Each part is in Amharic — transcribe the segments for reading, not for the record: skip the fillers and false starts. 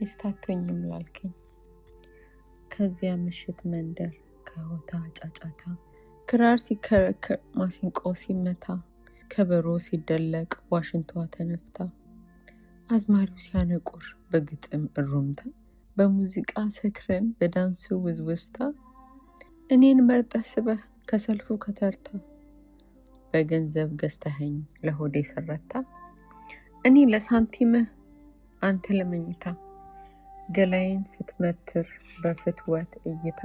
ሚስታቶኝም ላልከኝ ከዚያ ምሽት መንደር ከሆታ ጫጫታ ክራር ሲከረከር ማሲንቆ ሲመታ ከበሮ ሲደለቅ ዋሽንቷ ተነፍታ አዝማሪው ሲያነቁር በግጥም እሩምታ በሙዚቃ ሰክረን በዳንሱ ውዝውስታ እኔን መርጠህ ስበህ ከሰልፉ ከተርታ በገንዘብ ገዝተኸኝ ለሆዴ ሰረታ እኔ ለሳንቲምህ አንተ ለመኝታ ገላዬን ስትመትር በፍትወት እይታ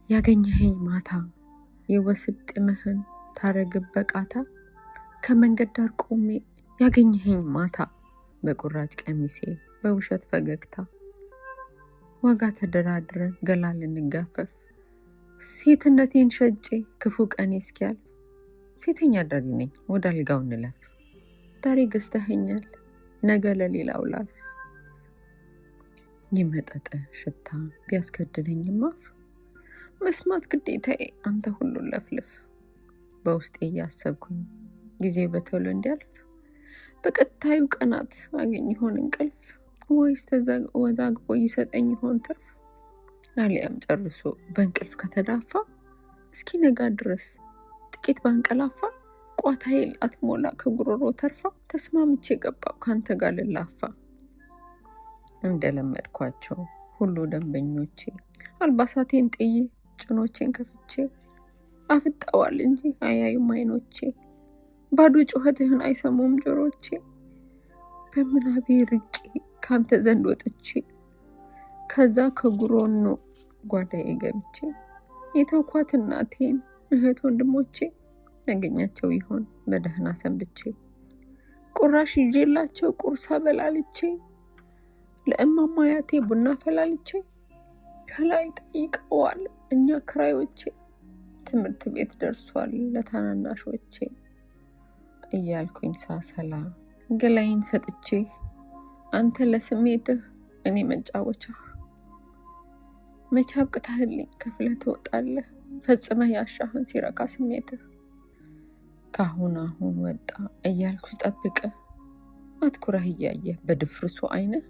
ያገኘኸኝ ማታ የወስብ ጥምህን ታረግበቃታ ከመንገድ ዳር ቆሜ ያገኘኸኝ ማታ በቁራጭ ቀሚሴ በውሸት ፈገግታ ዋጋ ተደራድረን ገላ ልንጋፈፍ ሴትነቴን ሸጬ ክፉ ቀኔ እስኪያልፍ ሴተኛ አዳሪ ነኝ ወደ አልጋው እንለፍ ዛሬ ገዝተኸኛል ነገ ለሌላው ላልፍ የመጠጥ ሽታ ቢያስገድደኝም አፍ መስማት ግዴታዬ አንተ ሁሉን ለፍልፍ በውስጤ እያሰብኩኝ ጊዜ በቶሎ እንዲያልፍ በቀጣዩ ቀናት አገኝ ይሆን እንቅልፍ ወይስ ተወዛግቦ ይሰጠኝ ይሆን ትርፍ አሊያም ጨርሶ በእንቅልፍ ከተዳፋ እስኪ ነጋ ድረስ ጥቂት ባንቀላፋ ቋታዬ ላትሞላ ከጉሮሮ ተርፋ ተስማምቼ ገባው ካንተ ጋር ልላፋ እንደለመድኳቸው ሁሉ ደንበኞቼ አልባሳቴን ጥዬ ጭኖቼን ከፍቼ አፍጣዋል እንጂ አያዩም አይኖቼ ባዶ ጩኸትህን አይሰሙም ጆሮቼ በምናቤ ርቄ ካንተ ዘንድ ወጥቼ ከዛ ከጉሮኖ ጓዳዬ ገብቼ የተውኳት እናቴን እህት ወንድሞቼ ያገኛቸው ይሆን በደህና ሰንብቼ ቁራሽ ይዤላቸው ቁርስ አበላልቼ ለእማማያቴ ቡና ፈላልቼ ከላይ ጠይቀዋል እኛ ክራዮቼ ትምህርት ቤት ደርሷል ለታናናሾቼ እያልኩኝ ሳሰላ ገላይን ሰጥቼ አንተ ለስሜትህ እኔ መጫወቻ መቼ አብቅተህልኝ ከፍለህ ትወጣለህ ፈጽመህ ያሻህን ሲረካ ስሜትህ ካሁን አሁን ወጣ እያልኩ ጠብቀህ አትኩረህ እያየህ በድፍርሱ አይነህ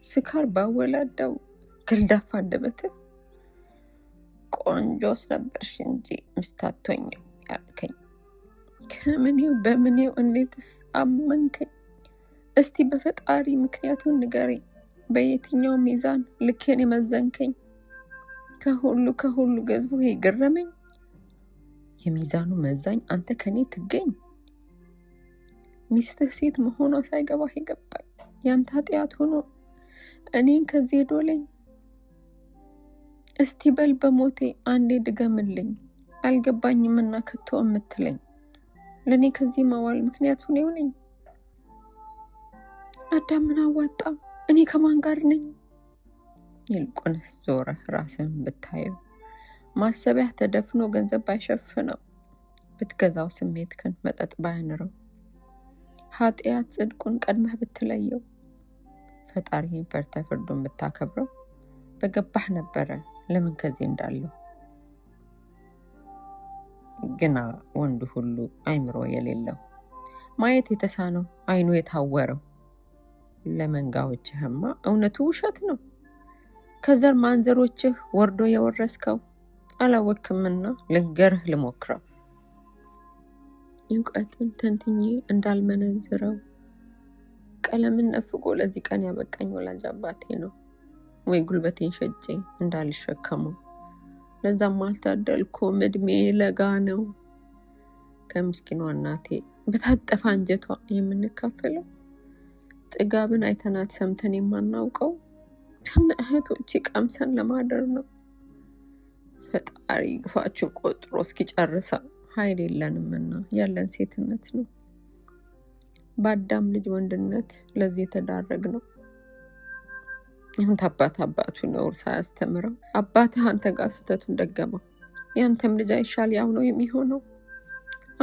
ስካር ባወላዳው ገልዳፋ አንደበትህ ቆንጆስ ነበርሽ እንጂ ምስታቶኝ ያልከኝ ከምኔው በምኔው እንዴትስ አመንከኝ እስቲ በፈጣሪ ምክንያቱን ንገረኝ በየትኛው ሚዛን ልኬን የመዘንከኝ ከሁሉ ገዝቦ ይገረመኝ የሚዛኑ መዛኝ አንተ ከኔ ትገኝ ሚስትህ ሴት መሆኗ ሳይገባህ ይገባኝ ያንተ ኃጢአት ሆኖ እኔን ከዚህ ዶለኝ እስቲ በል በሞቴ አንዴ ድገምልኝ አልገባኝምና ከቶ የምትለኝ ለኔ ከዚህ ማዋል ምክንያቱን ይሆነኝ አዳም ምን አዋጣ እኔ ከማን ጋር ነኝ ይልቁንስ ዞረህ ራስህን ብታየው ማሰቢያህ ተደፍኖ ገንዘብ ባይሸፍነው ብትገዛው ስሜትህን መጠጥ ባያንረው ኃጢአት ጽድቁን ቀድመህ ብትለየው ፈጣሪህን ፈርተህ ፍርዱን ብታከብረው በገባህ ነበረ ለምን ከዚህ እንዳለው ግና ወንዱ ሁሉ አይምሮ የሌለው ማየት የተሳነው አይኑ የታወረው ለመንጋዎችህማ እውነቱ ውሸት ነው ከዘር ማንዘሮችህ ወርዶ የወረስከው አላወክምና ልንገርህ ልሞክረው እውቀትን ተንትኜ እንዳልመነዝረው ቀለምን ነፍጎ ለዚህ ቀን ያበቃኝ ወላጅ አባቴ ነው ወይ ጉልበቴን ሸጬ እንዳልሸከመው ለዛም አልታደልኩም እድሜ ለጋ ነው ከምስኪኗ እናቴ በታጠፋ አንጀቷ የምንካፈለው ጥጋብን አይተናት ሰምተን የማናውቀው ከነ እህቶቼ ቀምሰን ለማደር ነው ፈጣሪ ግፋችሁ ቆጥሮ እስኪጨርሳ ኃይል የለንምና ያለን ሴትነት ነው በአዳም ልጅ ወንድነት ለዚህ የተዳረግ ነው ይሁን አባቱ ነውር ሳያስተምረው አባትህ አንተ ጋር ስተቱን ደገመው ያንተም ልጅ አይሻል ያው ነው የሚሆነው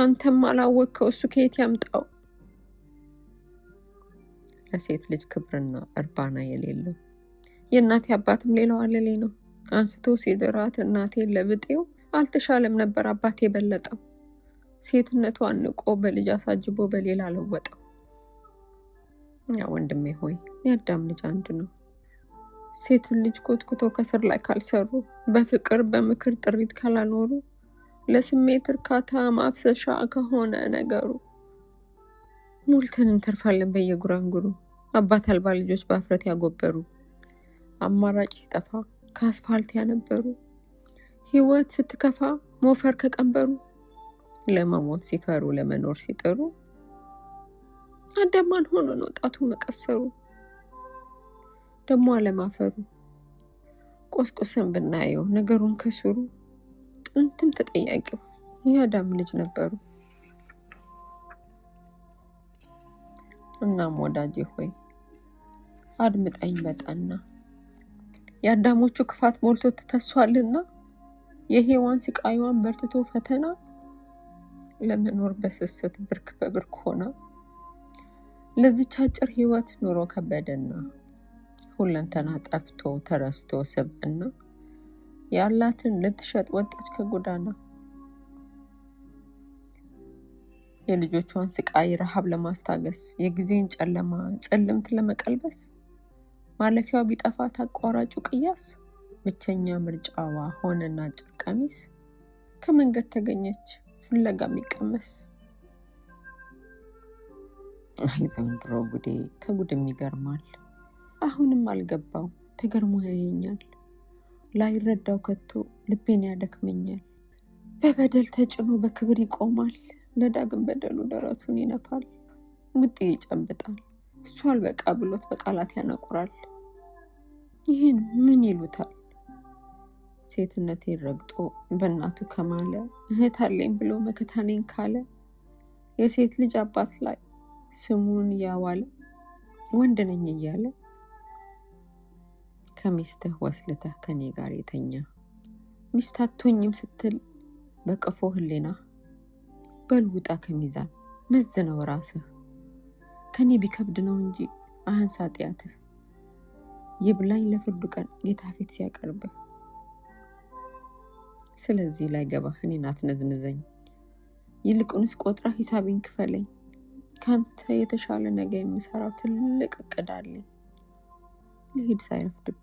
አንተም አላወቅከው እሱ ከየት ያምጣው ለሴት ልጅ ክብርና እርባና የሌለው የእናቴ አባትም ሌላው አለሌ ነው አንስቶ ሲድራት እናቴን ለብጤው አልተሻለም ነበር አባቴ በለጠው ሴትነቷን ንቆ በልጅ አሳጅቦ በሌላ ለወጠው ያ ወንድሜ ሆይ የአዳም ልጅ አንድ ነው። ሴትን ልጅ ኮትኩቶ ከስር ላይ ካልሰሩ፣ በፍቅር በምክር ጥሪት ካላኖሩ፣ ለስሜት እርካታ ማፍሰሻ ከሆነ ነገሩ፣ ሞልተን እንተርፋለን በየጉራንጉሩ። አባት አልባ ልጆች በአፍረት ያጎበሩ፣ አማራጭ ሲጠፋ ከአስፋልት ያነበሩ፣ ህይወት ስትከፋ ሞፈር ከቀንበሩ፣ ለመሞት ሲፈሩ ለመኖር ሲጥሩ፣ አዳማን ሆኖ ነው ጣቱ መቀሰሩ። ደሞ አለማፈሩ ቆስቁሰን ብናየው ነገሩን ከስሩ፣ ጥንትም ተጠያቂው የአዳም ልጅ ነበሩ። እናም ወዳጄ ሆይ አድምጠኝ በጠና፣ የአዳሞቹ ክፋት ሞልቶ ተፈሷልና፣ የሔዋን ስቃይዋን በርትቶ ፈተና፣ ለመኖር በስስት ብርክ በብርክ ሆና፣ ለዚች አጭር ህይወት ኑሮ ከበደና፣ ሁለንተና ጠፍቶ ተረስቶ ስብዕና፣ ያላትን ልትሸጥ ወጣች ከጎዳና። የልጆቿን ስቃይ ረሃብ ለማስታገስ፣ የጊዜን ጨለማ ጽልምት ለመቀልበስ፣ ማለፊያው ቢጠፋት አቋራጩ ቅያስ፣ ብቸኛ ምርጫዋ ሆነና አጭር ቀሚስ፣ ከመንገድ ተገኘች ፍለጋ የሚቀመስ። አይ ዘንድሮ ጉዴ ከጉድም ይገርማል። አሁንም አልገባው ተገርሞ ያየኛል፣ ላይረዳው ከቶ ልቤን ያደክመኛል። በበደል ተጭኖ በክብር ይቆማል፣ ለዳግም በደሉ ደረቱን ይነፋል። ሙጤ ይጨብጣል እሱ አልበቃ ብሎት በቃላት ያነቁራል። ይህን ምን ይሉታል? ሴትነቴን ረግጦ በእናቱ ከማለ፣ እህት አለኝ ብሎ መከታኔን ካለ፣ የሴት ልጅ አባት ላይ ስሙን እያዋለ፣ ወንድ ነኝ እያለ፣ ከሚስትህ ወስልተህ ከኔ ጋር የተኛ፣ ሚስት አትሆኝም ስትል በቀፎ ህሊና፣ በልውጣ ከሚዛን መዝነው ራስህ። ከኔ ቢከብድ ነው እንጂ አያንስ ኃጢአትህ፣ ይብላኝ ለፍርዱ ቀን ጌታ ፊት ሲያቀርብህ። ስለዚህ ላይ ገባህ እኔን አትነዝንዘኝ፣ ይልቁንስ ቆጥራ ሂሳቤን ክፈለኝ። ካንተ የተሻለ ነገ የምሰራው ትልቅ እቅድ አለኝ፣ ልሂድ ሳይረፍድብኝ።